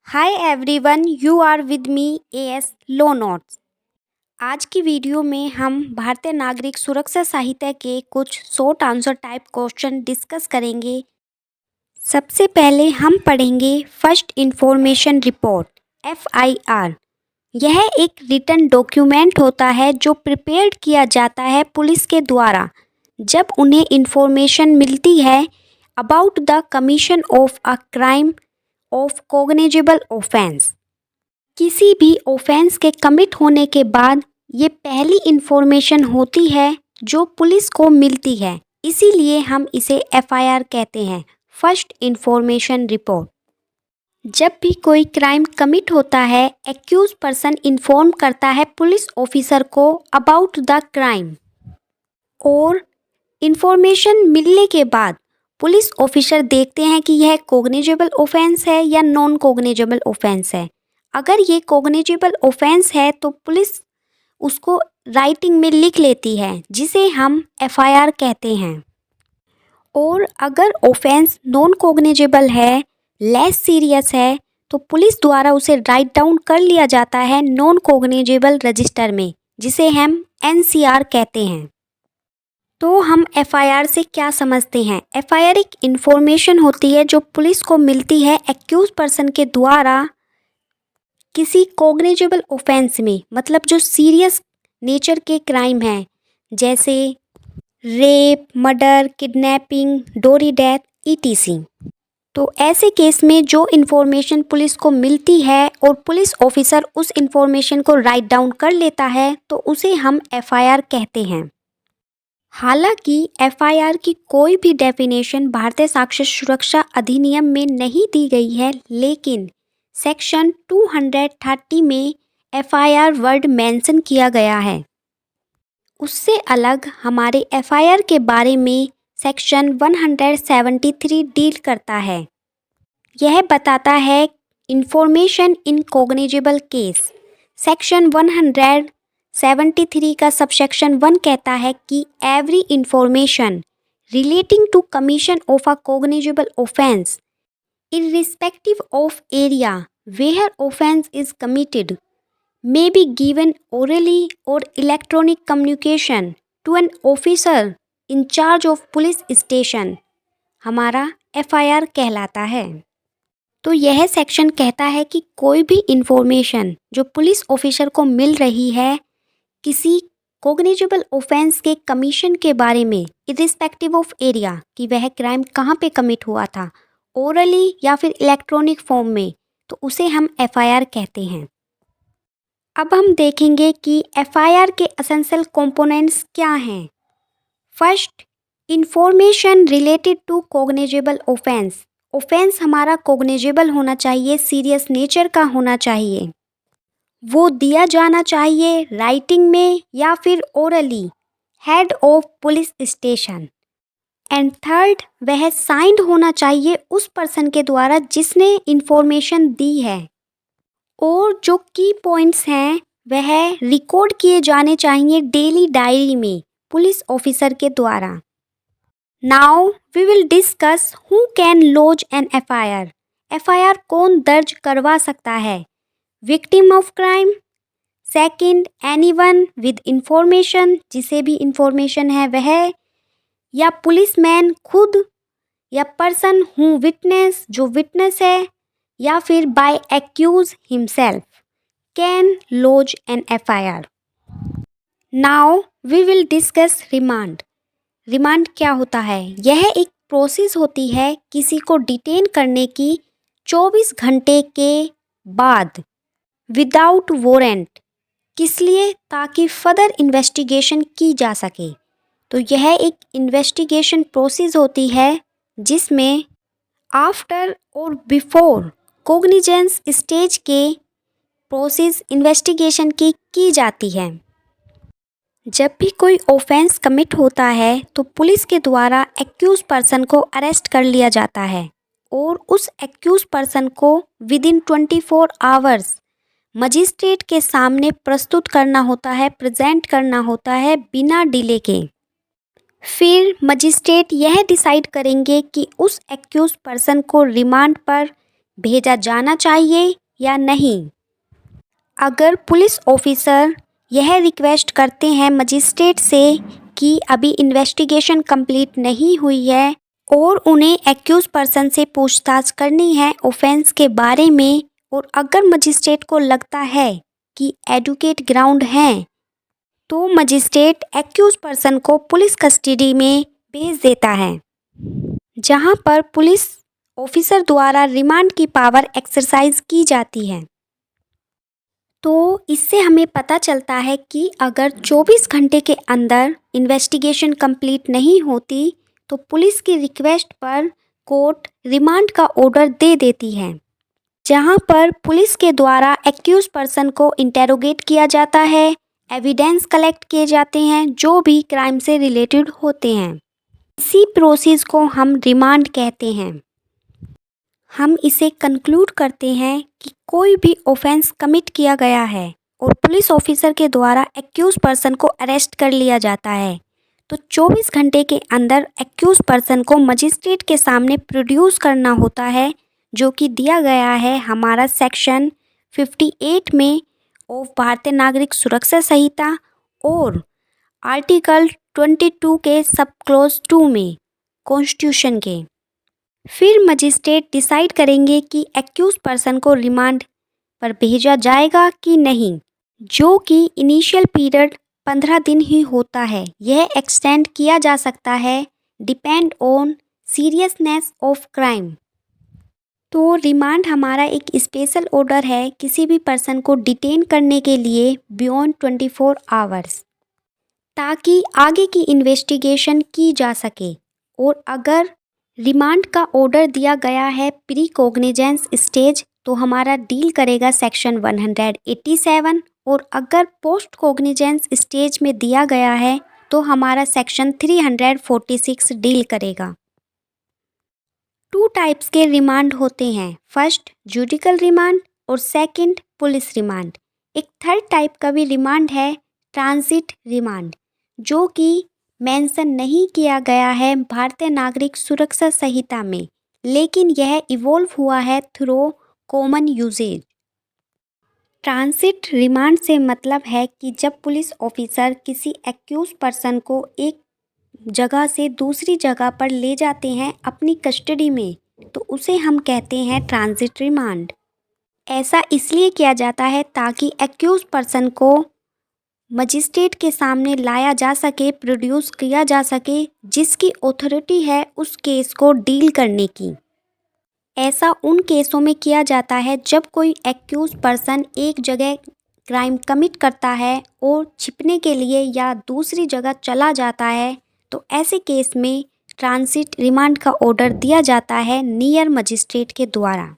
Hi everyone, you are with me AS low notes. आज की video में हम भारतीय नागरिक सुरक्षा संहिता के कुछ short answer type question discuss करेंगे। सबसे पहले हम पढ़ेंगे फर्स्ट इंफॉर्मेशन रिपोर्ट FIR। यह एक रिटन डॉक्यूमेंट होता है जो प्रिपेयर्ड किया जाता है पुलिस के द्वारा जब उन्हें इंफॉर्मेशन मिलती है about the commission of a crime of cognizable offence. किसी भी ऑफेंस के कमिट होने के बाद ये पहली इंफॉर्मेशन होती है जो पुलिस को मिलती है, इसीलिए हम इसे FIR कहते हैं, फर्स्ट इंफॉर्मेशन रिपोर्ट। जब भी कोई क्राइम कमिट होता है, एक्यूज पर्सन इन्फॉर्म करता है पुलिस ऑफिसर को अबाउट द क्राइम और इंफॉर्मेशन मिलने के बाद पुलिस ऑफिसर देखते हैं कि यह कॉग्निजेबल ऑफेंस है या नॉन कॉग्निजेबल ऑफेंस है। अगर ये कॉग्निजेबल ऑफेंस है तो पुलिस उसको राइटिंग में लिख लेती है जिसे हम FIR कहते हैं। और अगर ऑफेंस नॉन कॉग्निजेबल है, लेस सीरियस है, तो पुलिस द्वारा उसे राइट डाउन कर लिया जाता है नॉन कॉग्निजेबल रजिस्टर में जिसे हम NCR कहते हैं। तो हम FIR से क्या समझते हैं? FIR एक इंफॉर्मेशन होती है जो पुलिस को मिलती है एक्यूज पर्सन के द्वारा किसी कॉग्निजेबल ऑफेंस में, मतलब जो सीरियस नेचर के क्राइम हैं जैसे रेप, मर्डर, किडनैपिंग, डोरी डेथ ETC। तो ऐसे केस में जो इन्फॉर्मेशन पुलिस को मिलती है और पुलिस ऑफिसर उस इन्फॉर्मेशन को राइट डाउन कर लेता है तो उसे हम FIR कहते हैं। हालांकि FIR की कोई भी डेफिनेशन भारतीय साक्ष्य सुरक्षा अधिनियम में नहीं दी गई है, लेकिन सेक्शन 230 में FIR वर्ड मेंशन किया गया है। उससे अलग हमारे FIR के बारे में सेक्शन 173 डील करता है। यह बताता है information in cognizable case. Section 173 का सबसेक्शन 1 कहता है कि every information relating to commission of a cognizable offence irrespective of area where offense is committed may be given orally or electronic communication to an officer in charge of police station, हमारा FIR कहलाता है। तो यह section कहता है कि कोई भी इंफॉर्मेशन जो पुलिस ऑफिसर को मिल रही है किसी कॉग्निजेबल ऑफेंस के कमीशन के बारे में, इरिस्पेक्टिव ऑफ एरिया कि वह क्राइम कहाँ पे कमिट हुआ था, ओरली या फिर इलेक्ट्रॉनिक फॉर्म में, तो उसे हम FIR कहते हैं। अब हम देखेंगे कि FIR के एसेंशियल कंपोनेंट्स क्या हैं। First, information related to cognizable offence. Offence हमारा कॉग्निजेबल होना चाहिए, सीरियस नेचर का होना चाहिए, वो दिया जाना चाहिए राइटिंग में या फिर orally head of police station. And third, वह साइंड होना चाहिए उस पर्सन के द्वारा जिसने इंफॉर्मेशन दी है। और जो की पॉइंट्स हैं वह रिकॉर्ड किए जाने चाहिए डेली डायरी में पुलिस ऑफिसर के द्वारा। Now we will discuss who can lodge an FIR। FIR कौन दर्ज करवा सकता है? Victim of crime. Second, anyone with information, जिसे भी इंफॉर्मेशन है वह, या पुलिसमैन खुद, या पर्सन हु विटनेस, जो विटनेस है, या फिर by accuse himself can lodge an FIR। Now we will discuss remand. Remand क्या होता है? यह एक प्रोसेस होती है किसी को डिटेन करने की 24 घंटे के बाद विदाउट वारंट। किस लिए? ताकि फर्दर इन्वेस्टिगेशन की जा सके। तो यह एक इन्वेस्टिगेशन प्रोसेस होती है जिसमें आफ्टर और बिफोर कॉग्निजेंस स्टेज के प्रोसेस इन्वेस्टिगेशन की जाती है। जब भी कोई ऑफेंस कमिट होता है तो पुलिस के द्वारा एक्यूज पर्सन को अरेस्ट कर लिया जाता है और उस एक्यूज पर्सन को विदिन 24 आवर्स मजिस्ट्रेट के सामने प्रस्तुत करना होता है, प्रेजेंट करना होता है बिना डिले के। फिर मजिस्ट्रेट यह डिसाइड करेंगे कि उस एक्यूज पर्सन को रिमांड पर भेजा जाना चाहिए या नहीं। अगर पुलिस ऑफिसर यह रिक्वेस्ट करते हैं मजिस्ट्रेट से कि अभी इन्वेस्टिगेशन कंप्लीट नहीं हुई है और उन्हें एक्यूज पर्सन से पूछताछ करनी है ऑफेंस के बारे में, और अगर मजिस्ट्रेट को लगता है कि एडुकेट ग्राउंड हैं, तो मजिस्ट्रेट एक्यूज पर्सन को पुलिस कस्टडी में भेज देता है, जहां पर पुलिस ऑफिसर द्वारा रिमांड की पावर एक्सरसाइज की जाती है। तो इससे हमें पता चलता है कि अगर 24 घंटे के अंदर इन्वेस्टिगेशन कंप्लीट नहीं होती तो पुलिस की रिक्वेस्ट पर कोर्ट रिमांड का ऑर्डर दे देती है, जहां पर पुलिस के द्वारा एक्यूज पर्सन को इंटेरोगेट किया जाता है, एविडेंस कलेक्ट किए जाते हैं जो भी क्राइम से रिलेटेड होते हैं। इसी प्रोसेस को हम रिमांड कहते हैं। हम इसे कंक्लूड करते हैं कि कोई भी ऑफेंस कमिट किया गया है और पुलिस ऑफिसर के द्वारा एक्यूज पर्सन को अरेस्ट कर लिया जाता है, तो 24 घंटे के अंदर एक्यूज पर्सन को मजिस्ट्रेट के सामने प्रोड्यूस करना होता है, जो कि दिया गया है हमारा सेक्शन 58 में ऑफ भारतीय नागरिक सुरक्षा संहिता और आर्टिकल 22 के सब क्लॉज 2 में कॉन्स्टिट्यूशन के। फिर मजिस्ट्रेट डिसाइड करेंगे कि एक्यूज पर्सन को रिमांड पर भेजा जाएगा कि नहीं, जो कि इनिशियल पीरियड 15 दिन ही होता है। यह एक्सटेंड किया जा सकता है depend on seriousness of crime. तो रिमांड हमारा एक स्पेशल ऑर्डर है किसी भी पर्सन को डिटेन करने के लिए बियॉन्ड 24 आवर्स, ताकि आगे की इन्वेस्टिगेशन की जा सके। और अगर रिमांड का ऑर्डर दिया गया है प्री कॉग्निजेंस स्टेज तो हमारा डील करेगा सेक्शन 187, और अगर पोस्ट कॉग्निजेंस स्टेज में दिया गया है तो हमारा सेक्शन 346 डील करेगा। 2 टाइप्स के रिमांड होते हैं, फर्स्ट जुडिकल रिमांड और सेकंड पुलिस रिमांड। एक थर्ड टाइप का भी रिमांड है ट्रांजिट रिमांड, जो कि मेंशन नहीं किया गया है भारतीय नागरिक सुरक्षा संहिता में, लेकिन यह इवॉल्व हुआ है through common usages. Transit remand से मतलब है कि जब पुलिस ऑफिसर किसी एक्यूज पर्सन को एक जगह से दूसरी जगह पर ले जाते हैं अपनी कस्टडी में, तो उसे हम कहते हैं ट्रांजिट रिमांड। ऐसा इसलिए किया जाता है ताकि एक्यूज पर्सन को मजिस्ट्रेट के सामने लाया जा सके, प्रोड्यूस किया जा सके, जिसकी अथॉरिटी है उस केस को डील करने की। ऐसा उन केसों में किया जाता है जब कोई एक्यूज पर्सन एक जगह क्राइम कमिट करता है और छिपने के लिए या दूसरी जगह चला जाता है, तो ऐसे केस में ट्रांजिट रिमांड का ऑर्डर दिया जाता है नियर मजिस्ट्रेट के द्वारा,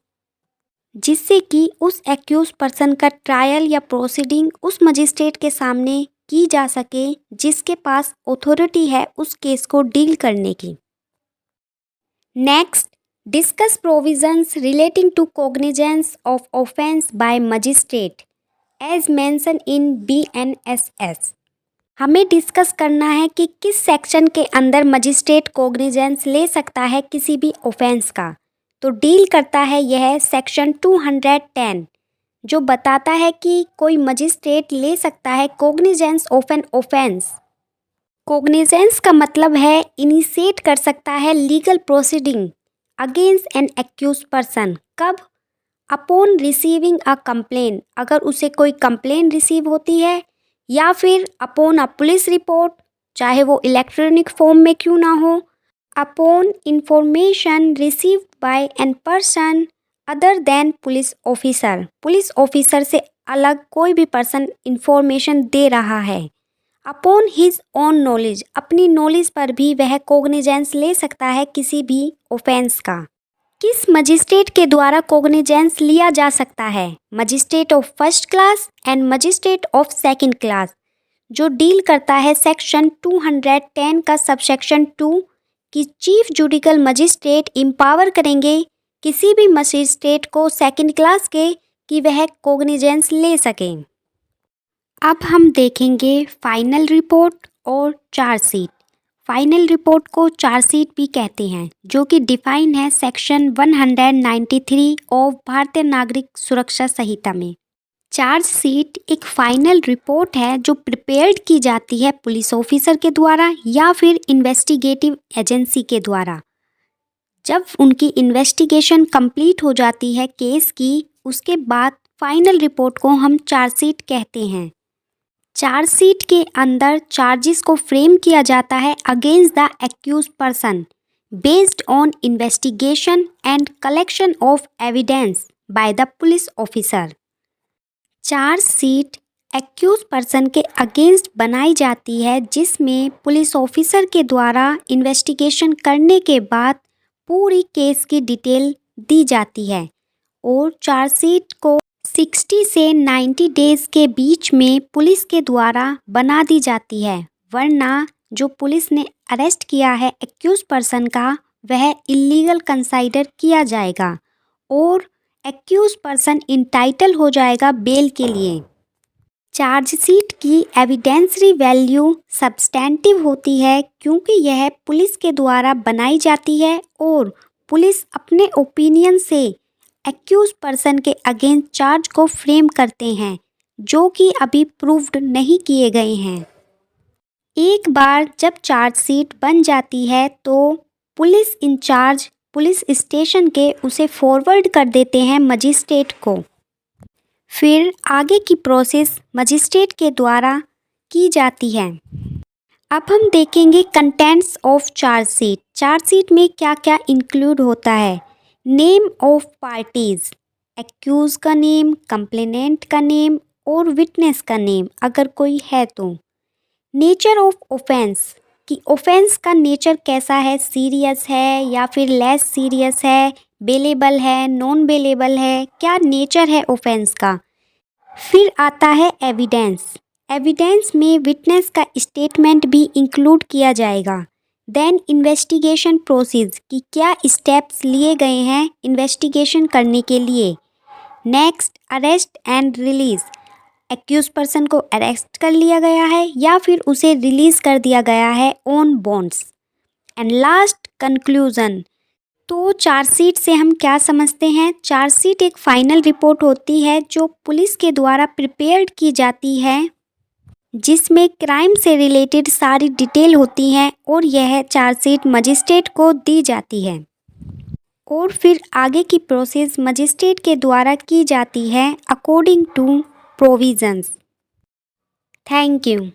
जिससे कि उस एक्यूज पर्सन का ट्रायल या प्रोसीडिंग उस मजिस्ट्रेट के सामने की जा सके जिसके पास अथॉरिटी है उस केस को डील करने की। Next, discuss provisions relating to cognizance of offence by magistrate as mention in BNSS। हमें डिस्कस करना है कि किस सेक्शन के अंदर मजिस्ट्रेट कॉग्निजेंस ले सकता है किसी भी ऑफेंस का। तो डील करता है यह सेक्शन 210, जो बताता है कि कोई मजिस्ट्रेट ले सकता है cognizance of an offence. Cognizance का मतलब है इनिशिएट कर सकता है legal proceeding against an accuse person. कब? अपॉन रिसीविंग अ कंप्लेन, अगर उसे कोई कंप्लेन रिसीव होती है, या फिर अपॉन अ पुलिस रिपोर्ट, चाहे वो इलेक्ट्रॉनिक फॉर्म में क्यों ना हो, upon information received by an person other than police officer. Police officer से अलग कोई भी पर्सन इंफॉर्मेशन दे रहा है, अपॉन हिज ओन नॉलेज, अपनी नॉलेज पर भी वह कॉग्निजेंस ले सकता है किसी भी ऑफेंस का। किस मजिस्ट्रेट के द्वारा कॉग्निजेंस लिया जा सकता है? Magistrate of first class and magistrate of second class, जो डील करता है सेक्शन 210 का सबसेक्शन 2 कि चीफ जुडिकल मजिस्ट्रेट इम्पावर करेंगे किसी भी मजिस्ट्रेट को सेकंड क्लास के कि वह कॉग्निजेंस ले सकें। अब हम देखेंगे फाइनल रिपोर्ट और चार्जशीट। फाइनल रिपोर्ट को चार्जशीट भी कहते हैं, जो कि डिफाइन है सेक्शन 193 ऑफ भारतीय नागरिक सुरक्षा संहिता में। चार्जशीट एक फाइनल रिपोर्ट है जो प्रिपेयर्ड की जाती है पुलिस ऑफिसर के द्वारा या फिर इन्वेस्टिगेटिव एजेंसी के द्वारा। जब उनकी इन्वेस्टिगेशन कंप्लीट हो जाती है केस की, उसके बाद फाइनल रिपोर्ट को हम चार्जशीट कहते हैं। चार्जशीट के अंदर चार्जेस को फ्रेम किया जाता है against the accused person based on investigation and collection of evidence by the police officer. Chargesheet accuse person के अगेंस्ट बनाई जाती है, जिसमें पुलिस ऑफिसर के द्वारा इन्वेस्टिगेशन करने के बाद पूरी केस की डिटेल दी जाती है और चार्जशीट को 60 से 90 डेज़ के बीच में पुलिस के द्वारा बना दी जाती है, वरना जो पुलिस ने अरेस्ट किया है एक्यूज पर्सन का, वह इलीगल कंसाइडर किया जाएगा और एक्यूज पर्सन इंटाइटल हो जाएगा बेल के लिए। चार्जशीट की एविडेंसरी वैल्यू सब्सटेंटिव होती है क्योंकि यह पुलिस के द्वारा बनाई जाती है और पुलिस अपने ओपिनियन से एक्यूज पर्सन के अगेंस्ट चार्ज को फ्रेम करते हैं, जो कि अभी प्रूव्ड नहीं किए गए हैं। एक बार जब चार्जशीट बन जाती है तो पुलिस इंचार्ज पुलिस स्टेशन के उसे फॉरवर्ड कर देते हैं मजिस्ट्रेट को। फिर आगे की प्रोसेस मजिस्ट्रेट के द्वारा की जाती है। अब हम देखेंगे कंटेंट्स ऑफ चार्जशीट। चार्जशीट में क्या क्या इंक्लूड होता है। नेम ऑफ पार्टीज़, एक्यूज का नेम, कंप्लेनेंट का नेम और विटनेस का नेम अगर कोई है तो। नेचर ऑफ ऑफेंस, कि ऑफेंस का नेचर कैसा है, सीरियस है या फिर लेस सीरियस है, बेलेबल है, नॉन बेलेबल है, क्या नेचर है ऑफेंस का। फिर आता है एविडेंस। एविडेंस में विटनेस का स्टेटमेंट भी इंक्लूड किया जाएगा। देन इन्वेस्टिगेशन प्रोसेस, कि क्या स्टेप्स लिए गए हैं इन्वेस्टिगेशन करने के लिए। Next arrest and release, accuse person को अरेस्ट कर लिया गया है या फिर उसे रिलीज़ कर दिया गया है on bonds. And last conclusion. तो चार्जशीट से हम क्या समझते हैं। चार्जशीट एक फाइनल रिपोर्ट होती है जो पुलिस के द्वारा प्रिपेयर्ड की जाती है, जिसमें क्राइम से रिलेटेड सारी डिटेल होती हैं और यह चार्जशीट मजिस्ट्रेट को दी जाती है और फिर आगे की प्रोसेस मजिस्ट्रेट के द्वारा की जाती है according to provisions. Thank you.